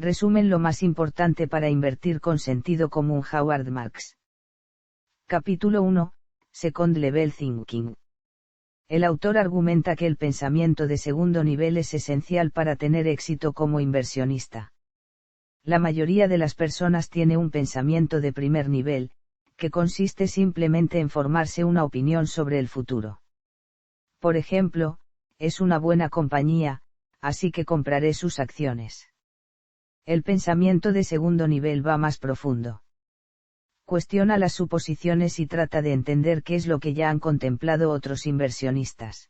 Resumen lo más importante para invertir con sentido común. Howard Marks. Capítulo 1. Second Level Thinking. El autor argumenta que el pensamiento de segundo nivel es esencial para tener éxito como inversionista. La mayoría de las personas tiene un pensamiento de primer nivel, que consiste simplemente en formarse una opinión sobre el futuro. Por ejemplo, es una buena compañía, así que compraré sus acciones. El pensamiento de segundo nivel va más profundo. Cuestiona las suposiciones y trata de entender qué es lo que ya han contemplado otros inversionistas.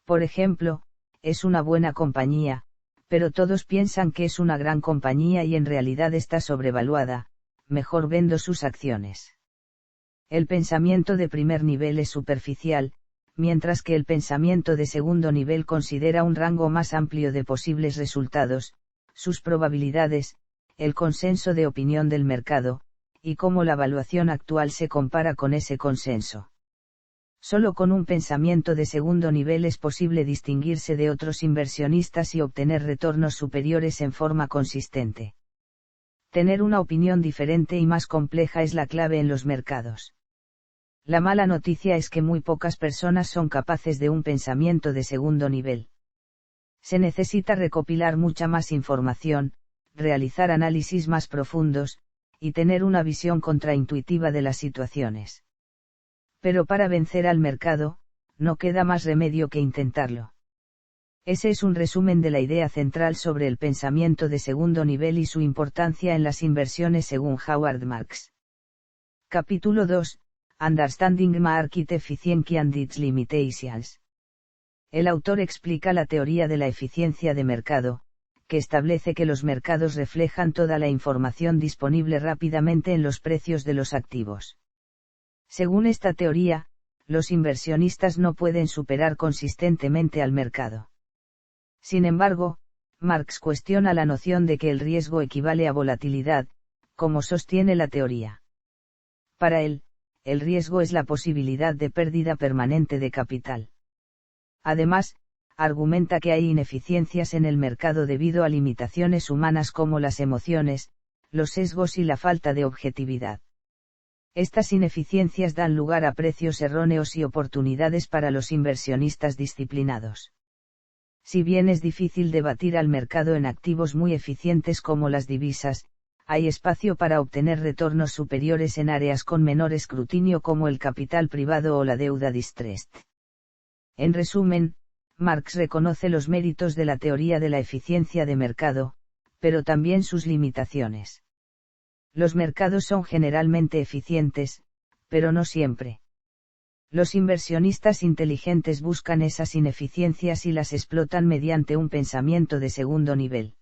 Por ejemplo, es una buena compañía, pero todos piensan que es una gran compañía y en realidad está sobrevaluada, mejor vendo sus acciones. El pensamiento de primer nivel es superficial, mientras que el pensamiento de segundo nivel considera un rango más amplio de posibles resultados, sus probabilidades, el consenso de opinión del mercado, y cómo la valuación actual se compara con ese consenso. Solo con un pensamiento de segundo nivel es posible distinguirse de otros inversionistas y obtener retornos superiores en forma consistente. Tener una opinión diferente y más compleja es la clave en los mercados. La mala noticia es que muy pocas personas son capaces de un pensamiento de segundo nivel. Se necesita recopilar mucha más información, realizar análisis más profundos, y tener una visión contraintuitiva de las situaciones. Pero para vencer al mercado, no queda más remedio que intentarlo. Ese es un resumen de la idea central sobre el pensamiento de segundo nivel y su importancia en las inversiones según Howard Marks. Capítulo 2. Understanding Market Efficiency and its Limitations. El autor explica la teoría de la eficiencia de mercado, que establece que los mercados reflejan toda la información disponible rápidamente en los precios de los activos. Según esta teoría, los inversionistas no pueden superar consistentemente al mercado. Sin embargo, Marx cuestiona la noción de que el riesgo equivale a volatilidad, como sostiene la teoría. Para él, el riesgo es la posibilidad de pérdida permanente de capital. Además, argumenta que hay ineficiencias en el mercado debido a limitaciones humanas como las emociones, los sesgos y la falta de objetividad. Estas ineficiencias dan lugar a precios erróneos y oportunidades para los inversionistas disciplinados. Si bien es difícil debatir al mercado en activos muy eficientes como las divisas, hay espacio para obtener retornos superiores en áreas con menor escrutinio como el capital privado o la deuda distressed. En resumen, Marx reconoce los méritos de la teoría de la eficiencia de mercado, pero también sus limitaciones. Los mercados son generalmente eficientes, pero no siempre. Los inversionistas inteligentes buscan esas ineficiencias y las explotan mediante un pensamiento de segundo nivel.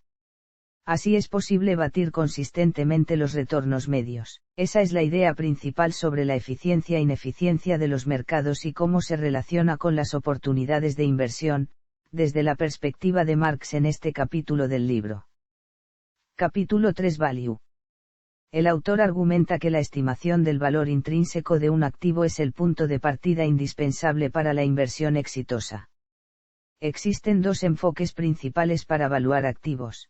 Así es posible batir consistentemente los retornos medios. Esa es la idea principal sobre la eficiencia e ineficiencia de los mercados y cómo se relaciona con las oportunidades de inversión, desde la perspectiva de Marx en este capítulo del libro. Capítulo 3 Value. El autor argumenta que la estimación del valor intrínseco de un activo es el punto de partida indispensable para la inversión exitosa. Existen dos enfoques principales para evaluar activos.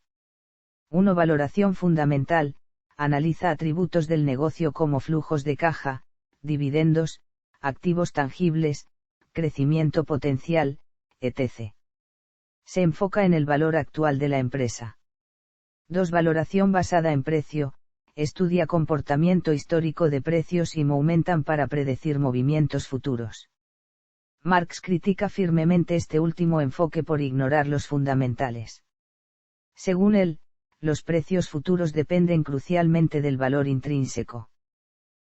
1. Valoración fundamental, analiza atributos del negocio como flujos de caja, dividendos, activos tangibles, crecimiento potencial, etc. Se enfoca en el valor actual de la empresa. 2. Valoración basada en precio, estudia comportamiento histórico de precios y aumentan para predecir movimientos futuros. Marx critica firmemente este último enfoque por ignorar los fundamentales. Según él, los precios futuros dependen crucialmente del valor intrínseco.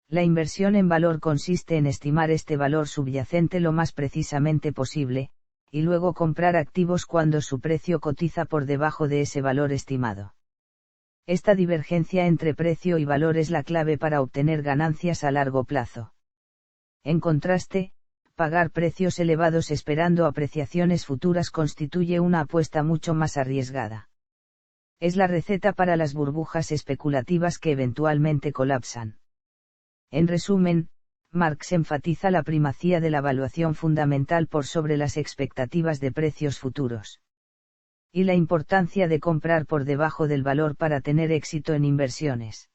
La inversión en valor consiste en estimar este valor subyacente lo más precisamente posible, y luego comprar activos cuando su precio cotiza por debajo de ese valor estimado. Esta divergencia entre precio y valor es la clave para obtener ganancias a largo plazo. En contraste, pagar precios elevados esperando apreciaciones futuras constituye una apuesta mucho más arriesgada. Es la receta para las burbujas especulativas que eventualmente colapsan. En resumen, Marx enfatiza la primacía de la evaluación fundamental por sobre las expectativas de precios futuros. Y la importancia de comprar por debajo del valor para tener éxito en inversiones.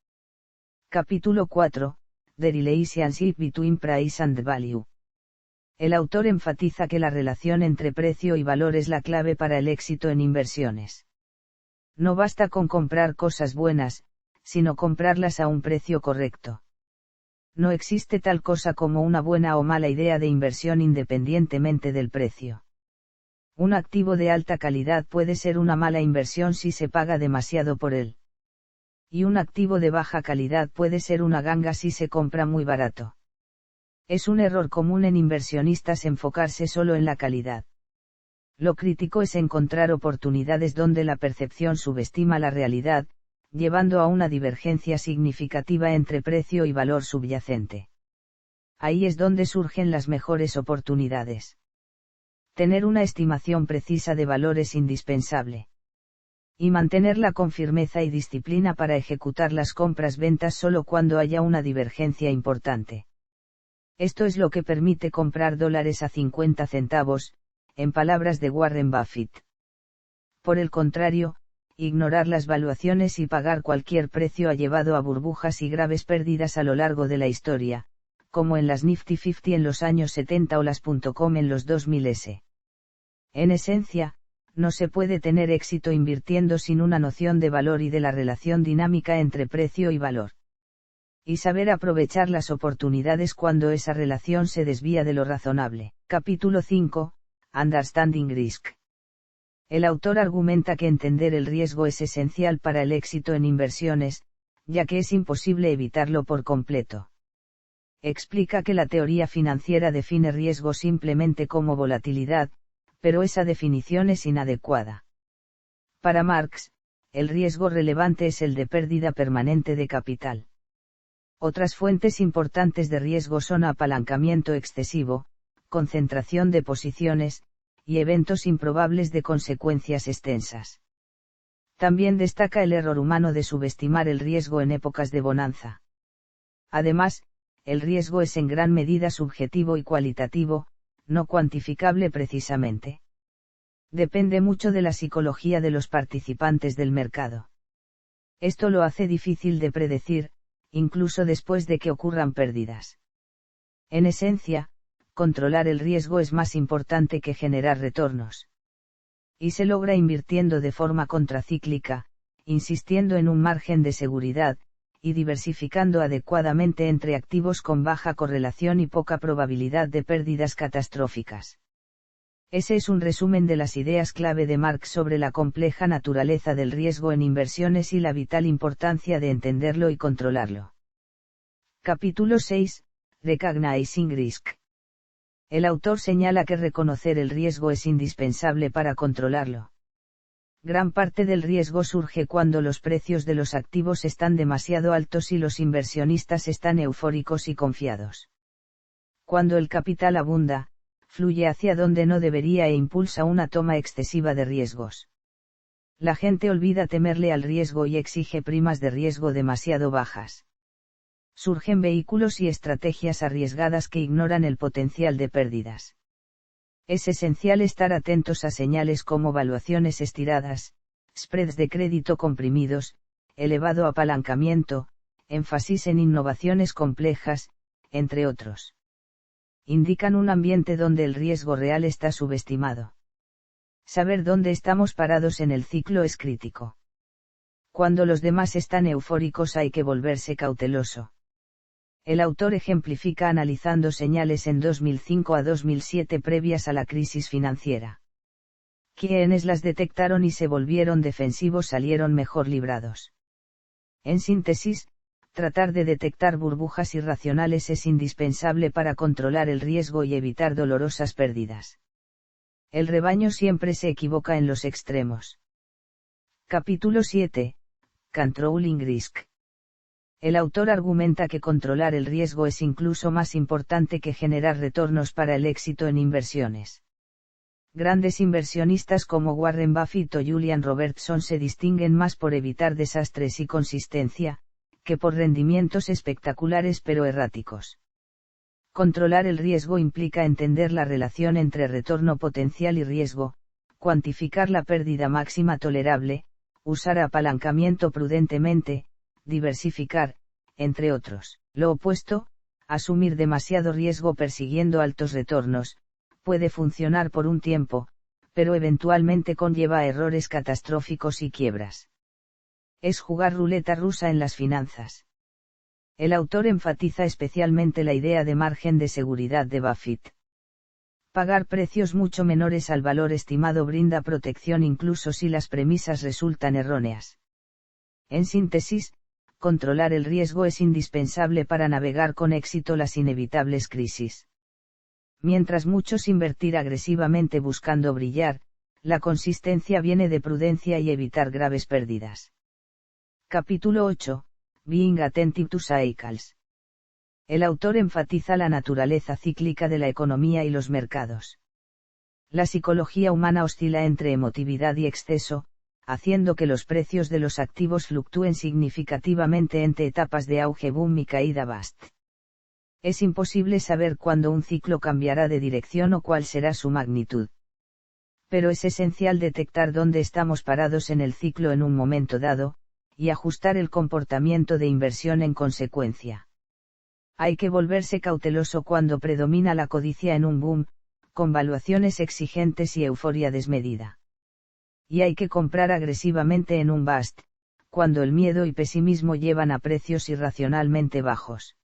Capítulo 4. The Relationship Between Price and Value. El autor enfatiza que la relación entre precio y valor es la clave para el éxito en inversiones. No basta con comprar cosas buenas, sino comprarlas a un precio correcto. No existe tal cosa como una buena o mala idea de inversión independientemente del precio. Un activo de alta calidad puede ser una mala inversión si se paga demasiado por él. Y un activo de baja calidad puede ser una ganga si se compra muy barato. Es un error común en inversionistas enfocarse solo en la calidad. Lo crítico es encontrar oportunidades donde la percepción subestima la realidad, llevando a una divergencia significativa entre precio y valor subyacente. Ahí es donde surgen las mejores oportunidades. Tener una estimación precisa de valor es indispensable. Y mantenerla con firmeza y disciplina para ejecutar las compras-ventas solo cuando haya una divergencia importante. Esto es lo que permite comprar dólares a 50 centavos, en palabras de Warren Buffett. Por el contrario, ignorar las valuaciones y pagar cualquier precio ha llevado a burbujas y graves pérdidas a lo largo de la historia, como en las Nifty 50 en los años 70 o las .com en los 2000s. En esencia, no se puede tener éxito invirtiendo sin una noción de valor y de la relación dinámica entre precio y valor. Y saber aprovechar las oportunidades cuando esa relación se desvía de lo razonable. Capítulo 5. Understanding Risk. El autor argumenta que entender el riesgo es esencial para el éxito en inversiones, ya que es imposible evitarlo por completo. Explica que la teoría financiera define riesgo simplemente como volatilidad, pero esa definición es inadecuada. Para Marx, el riesgo relevante es el de pérdida permanente de capital. Otras fuentes importantes de riesgo son apalancamiento excesivo, concentración de posiciones, y eventos improbables de consecuencias extensas. También destaca el error humano de subestimar el riesgo en épocas de bonanza. Además, el riesgo es en gran medida subjetivo y cualitativo, no cuantificable precisamente. Depende mucho de la psicología de los participantes del mercado. Esto lo hace difícil de predecir, incluso después de que ocurran pérdidas. En esencia, controlar el riesgo es más importante que generar retornos. Y se logra invirtiendo de forma contracíclica, insistiendo en un margen de seguridad, y diversificando adecuadamente entre activos con baja correlación y poca probabilidad de pérdidas catastróficas. Ese es un resumen de las ideas clave de Marx sobre la compleja naturaleza del riesgo en inversiones y la vital importancia de entenderlo y controlarlo. Capítulo 6. Recognizing Risk. El autor señala que reconocer el riesgo es indispensable para controlarlo. Gran parte del riesgo surge cuando los precios de los activos están demasiado altos y los inversionistas están eufóricos y confiados. Cuando el capital abunda, fluye hacia donde no debería e impulsa una toma excesiva de riesgos. La gente olvida temerle al riesgo y exige primas de riesgo demasiado bajas. Surgen vehículos y estrategias arriesgadas que ignoran el potencial de pérdidas. Es esencial estar atentos a señales como valuaciones estiradas, spreads de crédito comprimidos, elevado apalancamiento, énfasis en innovaciones complejas, entre otros. Indican un ambiente donde el riesgo real está subestimado. Saber dónde estamos parados en el ciclo es crítico. Cuando los demás están eufóricos hay que volverse cauteloso. El autor ejemplifica analizando señales en 2005 a 2007 previas a la crisis financiera. Quienes las detectaron y se volvieron defensivos salieron mejor librados. En síntesis, tratar de detectar burbujas irracionales es indispensable para controlar el riesgo y evitar dolorosas pérdidas. El rebaño siempre se equivoca en los extremos. Capítulo 7. Controlling Risk. El autor argumenta que controlar el riesgo es incluso más importante que generar retornos para el éxito en inversiones. Grandes inversionistas como Warren Buffett o Julian Robertson se distinguen más por evitar desastres y consistencia, que por rendimientos espectaculares pero erráticos. Controlar el riesgo implica entender la relación entre retorno potencial y riesgo, cuantificar la pérdida máxima tolerable, usar apalancamiento prudentemente, diversificar, entre otros. Lo opuesto, asumir demasiado riesgo persiguiendo altos retornos, puede funcionar por un tiempo, pero eventualmente conlleva errores catastróficos y quiebras. Es jugar ruleta rusa en las finanzas. El autor enfatiza especialmente la idea de margen de seguridad de Buffett. Pagar precios mucho menores al valor estimado brinda protección incluso si las premisas resultan erróneas. En síntesis, controlar el riesgo es indispensable para navegar con éxito las inevitables crisis. Mientras muchos invertir agresivamente buscando brillar, la consistencia viene de prudencia y evitar graves pérdidas. Capítulo 8. Being Attentive to Cycles. El autor enfatiza la naturaleza cíclica de la economía y los mercados. La psicología humana oscila entre emotividad y exceso, haciendo que los precios de los activos fluctúen significativamente entre etapas de auge boom y caída bust. Es imposible saber cuándo un ciclo cambiará de dirección o cuál será su magnitud. Pero es esencial detectar dónde estamos parados en el ciclo en un momento dado, y ajustar el comportamiento de inversión en consecuencia. Hay que volverse cauteloso cuando predomina la codicia en un boom, con valuaciones exigentes y euforia desmedida. Y hay que comprar agresivamente en un bust, cuando el miedo y pesimismo llevan a precios irracionalmente bajos.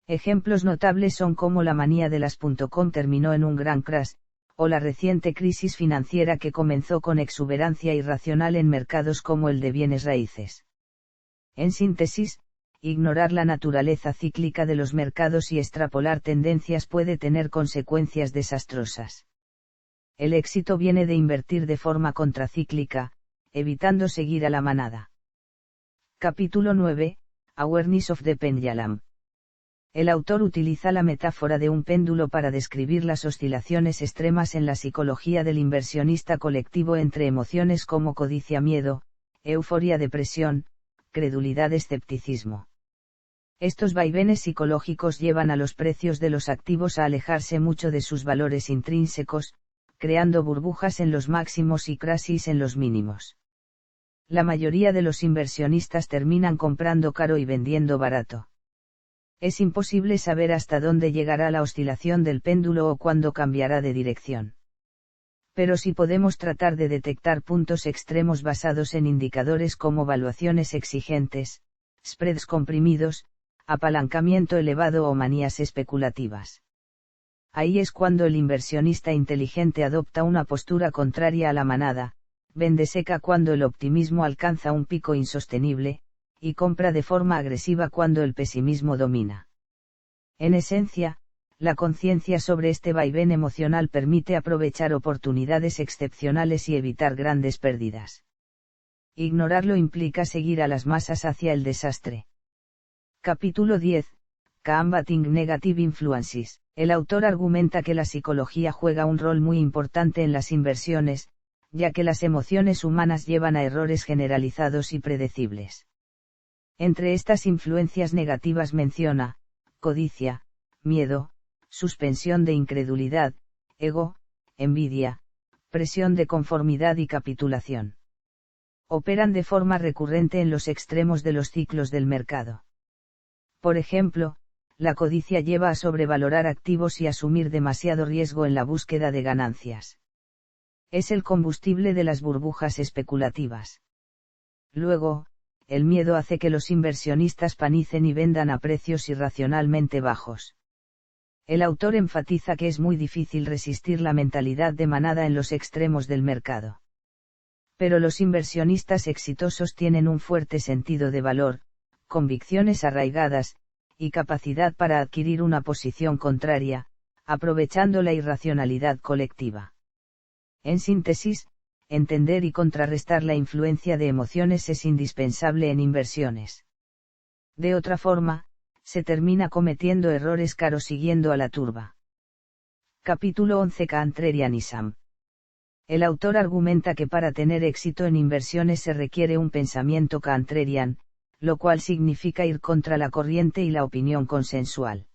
Ejemplos notables son como la manía de las .com terminó en un gran crash, o la reciente crisis financiera que comenzó con exuberancia irracional en mercados como el de bienes raíces. En síntesis, ignorar la naturaleza cíclica de los mercados y extrapolar tendencias puede tener consecuencias desastrosas. El éxito viene de invertir de forma contracíclica, evitando seguir a la manada. Capítulo 9. Awareness of the Pendulum. El autor utiliza la metáfora de un péndulo para describir las oscilaciones extremas en la psicología del inversionista colectivo entre emociones como codicia, miedo, euforia, depresión, credulidad, escepticismo. Estos vaivenes psicológicos llevan a los precios de los activos a alejarse mucho de sus valores intrínsecos, creando burbujas en los máximos y crisis en los mínimos. La mayoría de los inversionistas terminan comprando caro y vendiendo barato. Es imposible saber hasta dónde llegará la oscilación del péndulo o cuándo cambiará de dirección. Pero sí podemos tratar de detectar puntos extremos basados en indicadores como valuaciones exigentes, spreads comprimidos, apalancamiento elevado o manías especulativas. Ahí es cuando el inversionista inteligente adopta una postura contraria a la manada, vende seca cuando el optimismo alcanza un pico insostenible, y compra de forma agresiva cuando el pesimismo domina. En esencia, la conciencia sobre este vaivén emocional permite aprovechar oportunidades excepcionales y evitar grandes pérdidas. Ignorarlo implica seguir a las masas hacia el desastre. Capítulo 10. Combating Negative Influences. El autor argumenta que la psicología juega un rol muy importante en las inversiones, ya que las emociones humanas llevan a errores generalizados y predecibles. Entre estas influencias negativas menciona, codicia, miedo, suspensión de incredulidad, ego, envidia, presión de conformidad y capitulación. Operan de forma recurrente en los extremos de los ciclos del mercado. Por ejemplo, la codicia lleva a sobrevalorar activos y asumir demasiado riesgo en la búsqueda de ganancias. Es el combustible de las burbujas especulativas. Luego, el miedo hace que los inversionistas panicen y vendan a precios irracionalmente bajos. El autor enfatiza que es muy difícil resistir la mentalidad de manada en los extremos del mercado. Pero los inversionistas exitosos tienen un fuerte sentido de valor, convicciones arraigadas, y capacidad para adquirir una posición contraria, aprovechando la irracionalidad colectiva. En síntesis, entender y contrarrestar la influencia de emociones es indispensable en inversiones. De otra forma, se termina cometiendo errores caros siguiendo a la turba. Capítulo 11. Contrarianism. El autor argumenta que para tener éxito en inversiones se requiere un pensamiento contrarian, lo cual significa ir contra la corriente y la opinión consensual.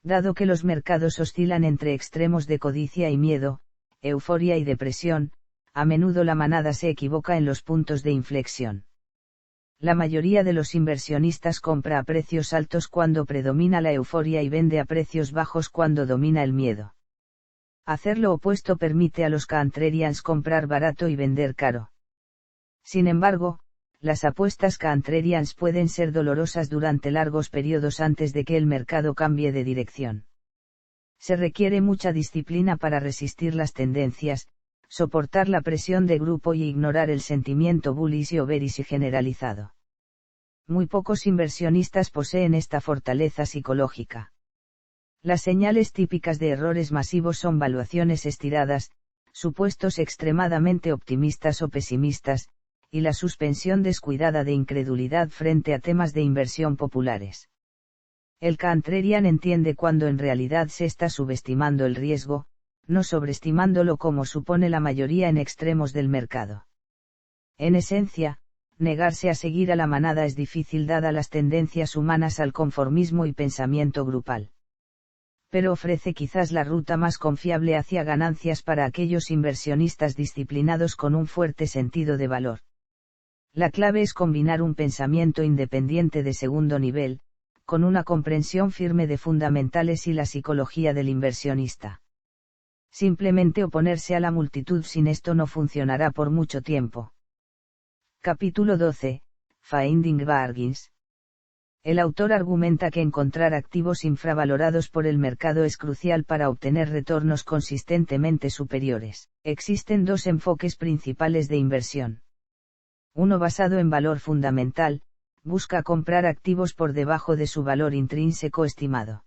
Dado que los mercados oscilan entre extremos de codicia y miedo, euforia y depresión, a menudo la manada se equivoca en los puntos de inflexión. La mayoría de los inversionistas compra a precios altos cuando predomina la euforia y vende a precios bajos cuando domina el miedo. Hacer lo opuesto permite a los contrarians comprar barato y vender caro. Sin embargo, las apuestas contrarians pueden ser dolorosas durante largos periodos antes de que el mercado cambie de dirección. Se requiere mucha disciplina para resistir las tendencias, soportar la presión de grupo y ignorar el sentimiento bullish o bearish generalizado. Muy pocos inversionistas poseen esta fortaleza psicológica. Las señales típicas de errores masivos son valuaciones estiradas, supuestos extremadamente optimistas o pesimistas, y la suspensión descuidada de incredulidad frente a temas de inversión populares. El contrarian entiende cuando en realidad se está subestimando el riesgo, no sobreestimándolo como supone la mayoría en extremos del mercado. En esencia, negarse a seguir a la manada es difícil dada las tendencias humanas al conformismo y pensamiento grupal. Pero ofrece quizás la ruta más confiable hacia ganancias para aquellos inversionistas disciplinados con un fuerte sentido de valor. La clave es combinar un pensamiento independiente de segundo nivel, con una comprensión firme de fundamentales y la psicología del inversionista. Simplemente oponerse a la multitud sin esto no funcionará por mucho tiempo. Capítulo 12. Finding Bargains. El autor argumenta que encontrar activos infravalorados por el mercado es crucial para obtener retornos consistentemente superiores. Existen dos enfoques principales de inversión. Uno basado en valor fundamental, busca comprar activos por debajo de su valor intrínseco estimado.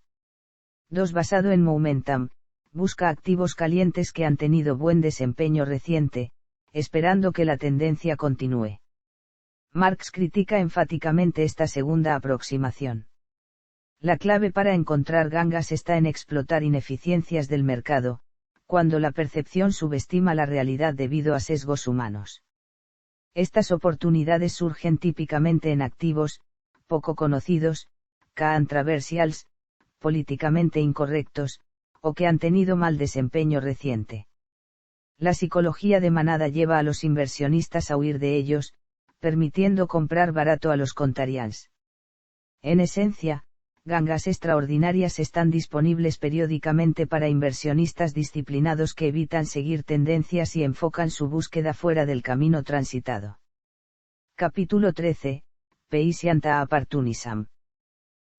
2. Basado en momentum, busca activos calientes que han tenido buen desempeño reciente, esperando que la tendencia continúe. Marx critica enfáticamente esta segunda aproximación. La clave para encontrar gangas está en explotar ineficiencias del mercado, cuando la percepción subestima la realidad debido a sesgos humanos. Estas oportunidades surgen típicamente en activos, poco conocidos, controversials, políticamente incorrectos, o que han tenido mal desempeño reciente. La psicología de manada lleva a los inversionistas a huir de ellos, permitiendo comprar barato a los contrarians. En esencia, gangas extraordinarias están disponibles periódicamente para inversionistas disciplinados que evitan seguir tendencias y enfocan su búsqueda fuera del camino transitado. Capítulo 13. Patient Opportunism.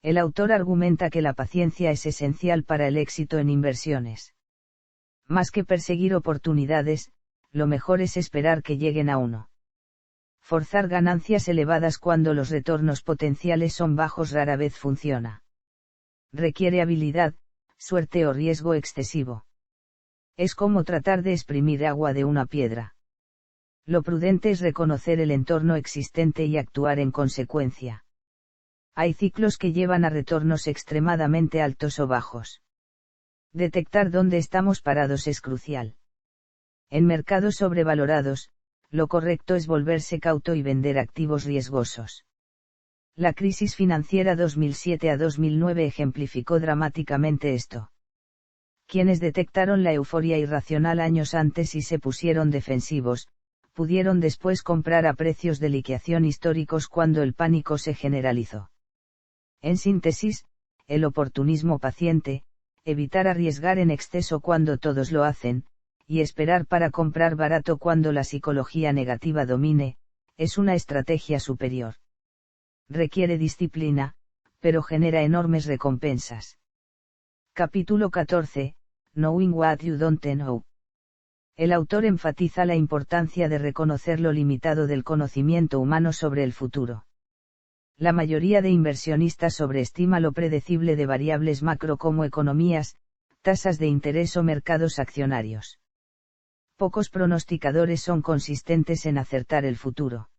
El autor argumenta que la paciencia es esencial para el éxito en inversiones. Más que perseguir oportunidades, lo mejor es esperar que lleguen a uno. Forzar ganancias elevadas cuando los retornos potenciales son bajos rara vez funciona. Requiere habilidad, suerte o riesgo excesivo. Es como tratar de exprimir agua de una piedra. Lo prudente es reconocer el entorno existente y actuar en consecuencia. Hay ciclos que llevan a retornos extremadamente altos o bajos. Detectar dónde estamos parados es crucial. En mercados sobrevalorados, lo correcto es volverse cauto y vender activos riesgosos. La crisis financiera 2007 a 2009 ejemplificó dramáticamente esto. Quienes detectaron la euforia irracional años antes y se pusieron defensivos, pudieron después comprar a precios de liquidación históricos cuando el pánico se generalizó. En síntesis, el oportunismo paciente, evitar arriesgar en exceso cuando todos lo hacen, y esperar para comprar barato cuando la psicología negativa domine, es una estrategia superior. Requiere disciplina, pero genera enormes recompensas. Capítulo 14. Knowing what you don't know. El autor enfatiza la importancia de reconocer lo limitado del conocimiento humano sobre el futuro. La mayoría de inversionistas sobreestima lo predecible de variables macro como economías, tasas de interés o mercados accionarios. Pocos pronosticadores son consistentes en acertar el futuro.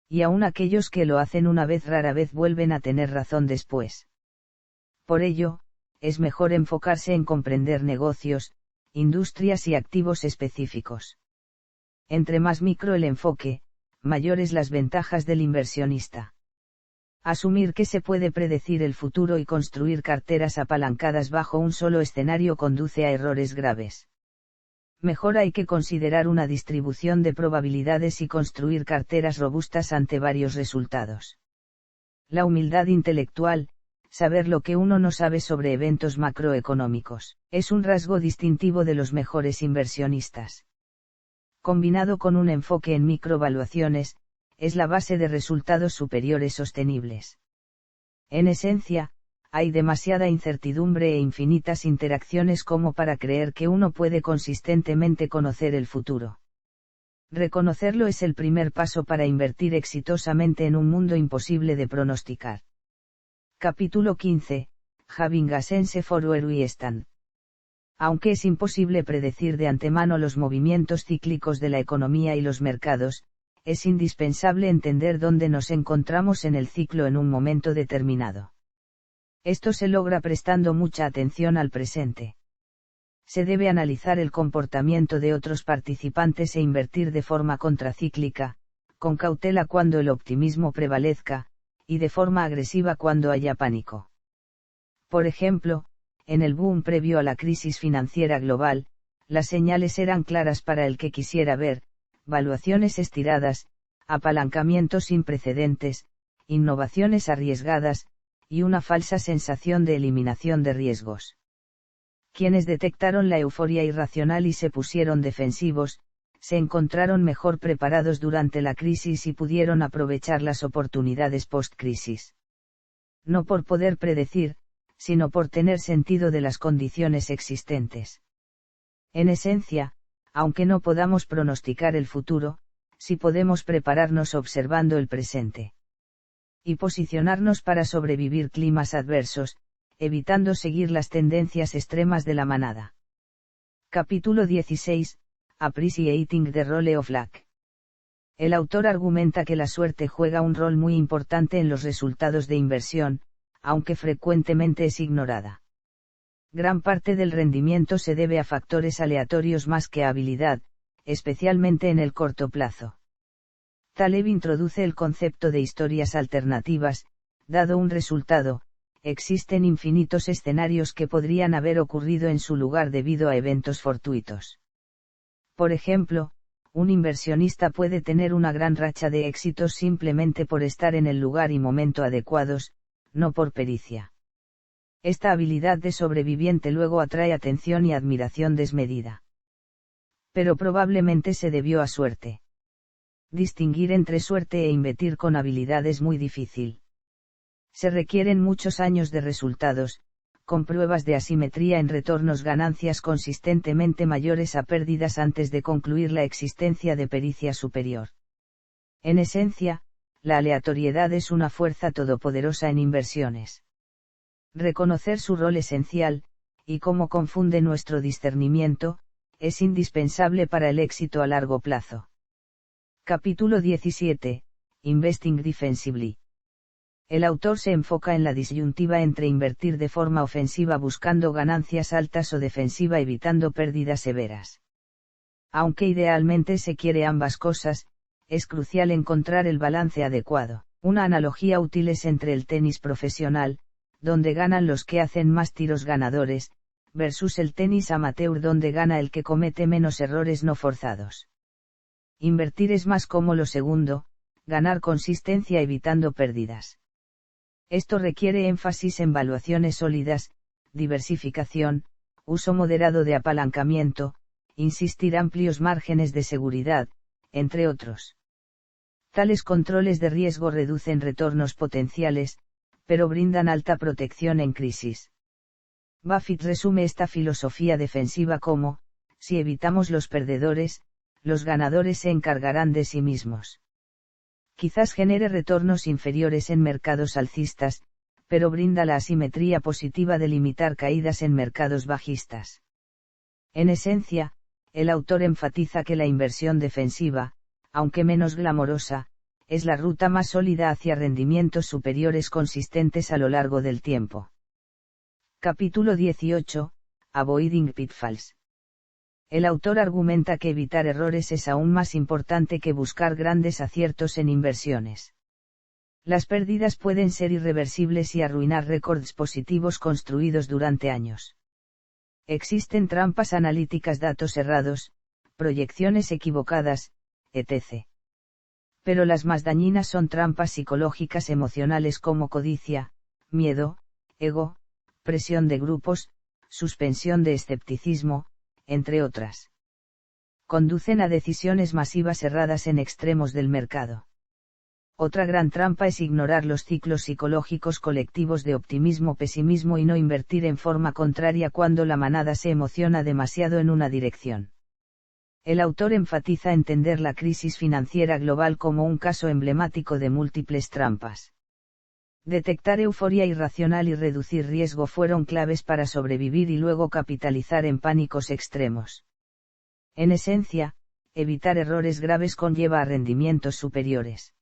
Y aun aquellos que lo hacen una vez rara vez vuelven a tener razón después. Por ello, es mejor enfocarse en comprender negocios, industrias y activos específicos. Entre más micro el enfoque, mayores las ventajas del inversionista. Asumir que se puede predecir el futuro y construir carteras apalancadas bajo un solo escenario conduce a errores graves. Mejor hay que considerar una distribución de probabilidades y construir carteras robustas ante varios resultados. La humildad intelectual, saber lo que uno no sabe sobre eventos macroeconómicos, es un rasgo distintivo de los mejores inversionistas. Combinado con un enfoque en microvaluaciones, es la base de resultados superiores sostenibles. En esencia, hay demasiada incertidumbre e infinitas interacciones como para creer que uno puede consistentemente conocer el futuro. Reconocerlo es el primer paso para invertir exitosamente en un mundo imposible de pronosticar. Capítulo 15. Having a sense for where we stand. Aunque es imposible predecir de antemano los movimientos cíclicos de la economía y los mercados, es indispensable entender dónde nos encontramos en el ciclo en un momento determinado. Esto se logra prestando mucha atención al presente. Se debe analizar el comportamiento de otros participantes e invertir de forma contracíclica, con cautela cuando el optimismo prevalezca, y de forma agresiva cuando haya pánico. Por ejemplo, en el boom previo a la crisis financiera global, las señales eran claras para el que quisiera ver: valuaciones estiradas, apalancamientos sin precedentes, innovaciones arriesgadas, y una falsa sensación de eliminación de riesgos. Quienes detectaron la euforia irracional y se pusieron defensivos, se encontraron mejor preparados durante la crisis y pudieron aprovechar las oportunidades post-crisis. No por poder predecir, sino por tener sentido de las condiciones existentes. En esencia, aunque no podamos pronosticar el futuro, sí podemos prepararnos observando el presente. Y posicionarnos para sobrevivir climas adversos, evitando seguir las tendencias extremas de la manada. Capítulo 16. Appreciating the role of luck. El autor argumenta que la suerte juega un rol muy importante en los resultados de inversión, aunque frecuentemente es ignorada. Gran parte del rendimiento se debe a factores aleatorios más que a habilidad, especialmente en el corto plazo. Taleb introduce el concepto de historias alternativas. Dado un resultado, existen infinitos escenarios que podrían haber ocurrido en su lugar debido a eventos fortuitos. Por ejemplo, un inversionista puede tener una gran racha de éxitos simplemente por estar en el lugar y momento adecuados, no por pericia. Esta habilidad de sobreviviente luego atrae atención y admiración desmedida. Pero probablemente se debió a suerte. Distinguir entre suerte e invertir con habilidad es muy difícil. Se requieren muchos años de resultados, con pruebas de asimetría en retornos ganancias consistentemente mayores a pérdidas antes de concluir la existencia de pericia superior. En esencia, la aleatoriedad es una fuerza todopoderosa en inversiones. Reconocer su rol esencial, y cómo confunde nuestro discernimiento, es indispensable para el éxito a largo plazo. Capítulo 17. Investing Defensively. El autor se enfoca en la disyuntiva entre invertir de forma ofensiva buscando ganancias altas o defensiva evitando pérdidas severas. Aunque idealmente se quiere ambas cosas, es crucial encontrar el balance adecuado. Una analogía útil es entre el tenis profesional, donde ganan los que hacen más tiros ganadores, versus el tenis amateur donde gana el que comete menos errores no forzados. Invertir es más como lo segundo, ganar consistencia evitando pérdidas. Esto requiere énfasis en valuaciones sólidas, diversificación, uso moderado de apalancamiento, insistir amplios márgenes de seguridad, entre otros. Tales controles de riesgo reducen retornos potenciales, pero brindan alta protección en crisis. Buffett resume esta filosofía defensiva como: si evitamos los perdedores, los ganadores se encargarán de sí mismos. Quizás genere retornos inferiores en mercados alcistas, pero brinda la asimetría positiva de limitar caídas en mercados bajistas. En esencia, el autor enfatiza que la inversión defensiva, aunque menos glamorosa, es la ruta más sólida hacia rendimientos superiores consistentes a lo largo del tiempo. Capítulo 18. Avoiding pitfalls. El autor argumenta que evitar errores es aún más importante que buscar grandes aciertos en inversiones. Las pérdidas pueden ser irreversibles y arruinar récords positivos construidos durante años. Existen trampas analíticas, datos errados, proyecciones equivocadas, etc. Pero las más dañinas son trampas psicológicas emocionales como codicia, miedo, ego, presión de grupos, suspensión de escepticismo, entre otras. Conducen a decisiones masivas erradas en extremos del mercado. Otra gran trampa es ignorar los ciclos psicológicos colectivos de optimismo-pesimismo y no invertir en forma contraria cuando la manada se emociona demasiado en una dirección. El autor enfatiza entender la crisis financiera global como un caso emblemático de múltiples trampas. Detectar euforia irracional y reducir riesgo fueron claves para sobrevivir y luego capitalizar en pánicos extremos. En esencia, evitar errores graves conlleva a rendimientos superiores.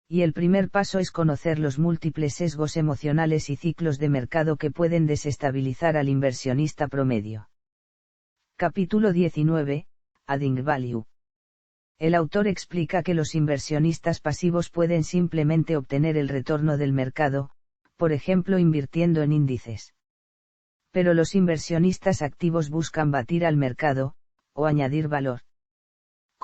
Y el primer paso es conocer los múltiples sesgos emocionales y ciclos de mercado que pueden desestabilizar al inversionista promedio. Capítulo 19. Adding Value. El autor explica que los inversionistas pasivos pueden simplemente obtener el retorno del mercado, por ejemplo invirtiendo en índices. Pero los inversionistas activos buscan batir al mercado, o añadir valor.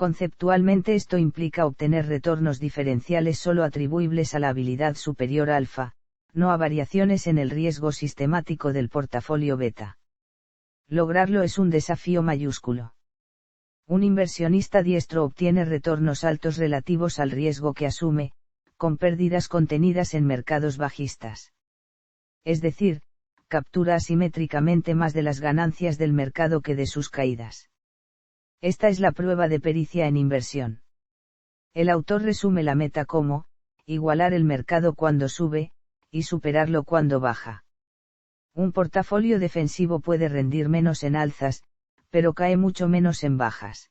Conceptualmente esto implica obtener retornos diferenciales solo atribuibles a la habilidad superior alfa, no a variaciones en el riesgo sistemático del portafolio beta. Lograrlo es un desafío mayúsculo. Un inversionista diestro obtiene retornos altos relativos al riesgo que asume, con pérdidas contenidas en mercados bajistas. Es decir, captura asimétricamente más de las ganancias del mercado que de sus caídas. Esta es la prueba de pericia en inversión. El autor resume la meta como, igualar el mercado cuando sube, y superarlo cuando baja. Un portafolio defensivo puede rendir menos en alzas, pero cae mucho menos en bajas.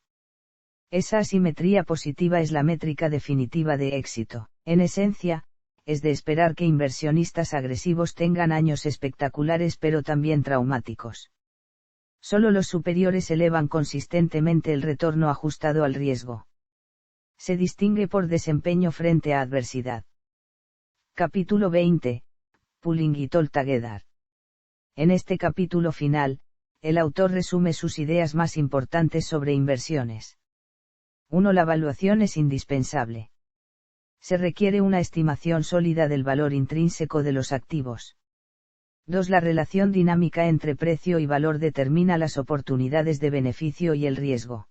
Esa asimetría positiva es la métrica definitiva de éxito. En esencia, es de esperar que inversionistas agresivos tengan años espectaculares pero también traumáticos. Solo los superiores elevan consistentemente el retorno ajustado al riesgo. Se distingue por desempeño frente a adversidad. Capítulo 20. Pulling it all together. En este capítulo final, el autor resume sus ideas más importantes sobre inversiones. 1. La evaluación es indispensable. Se requiere una estimación sólida del valor intrínseco de los activos. 2. La relación dinámica entre precio y valor determina las oportunidades de beneficio y el riesgo.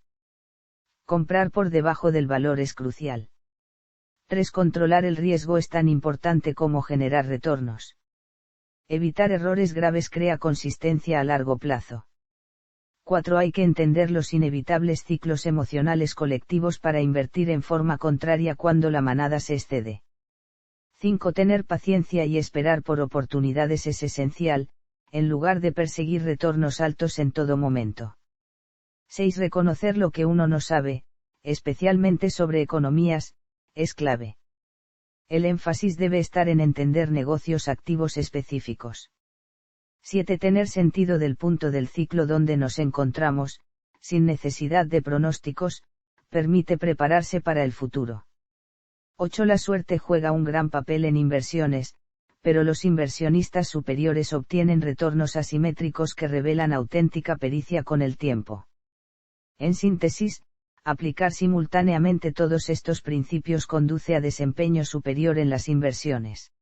Comprar por debajo del valor es crucial. 3. Controlar el riesgo es tan importante como generar retornos. Evitar errores graves crea consistencia a largo plazo. 4. Hay que entender los inevitables ciclos emocionales colectivos para invertir en forma contraria cuando la manada se excede. 5. Tener paciencia y esperar por oportunidades es esencial, en lugar de perseguir retornos altos en todo momento. 6. Reconocer lo que uno no sabe, especialmente sobre economías, es clave. El énfasis debe estar en entender negocios activos específicos. 7. Tener sentido del punto del ciclo donde nos encontramos, sin necesidad de pronósticos, permite prepararse para el futuro. 8. La suerte juega un gran papel en inversiones, pero los inversionistas superiores obtienen retornos asimétricos que revelan auténtica pericia con el tiempo. En síntesis, aplicar simultáneamente todos estos principios conduce a desempeño superior en las inversiones.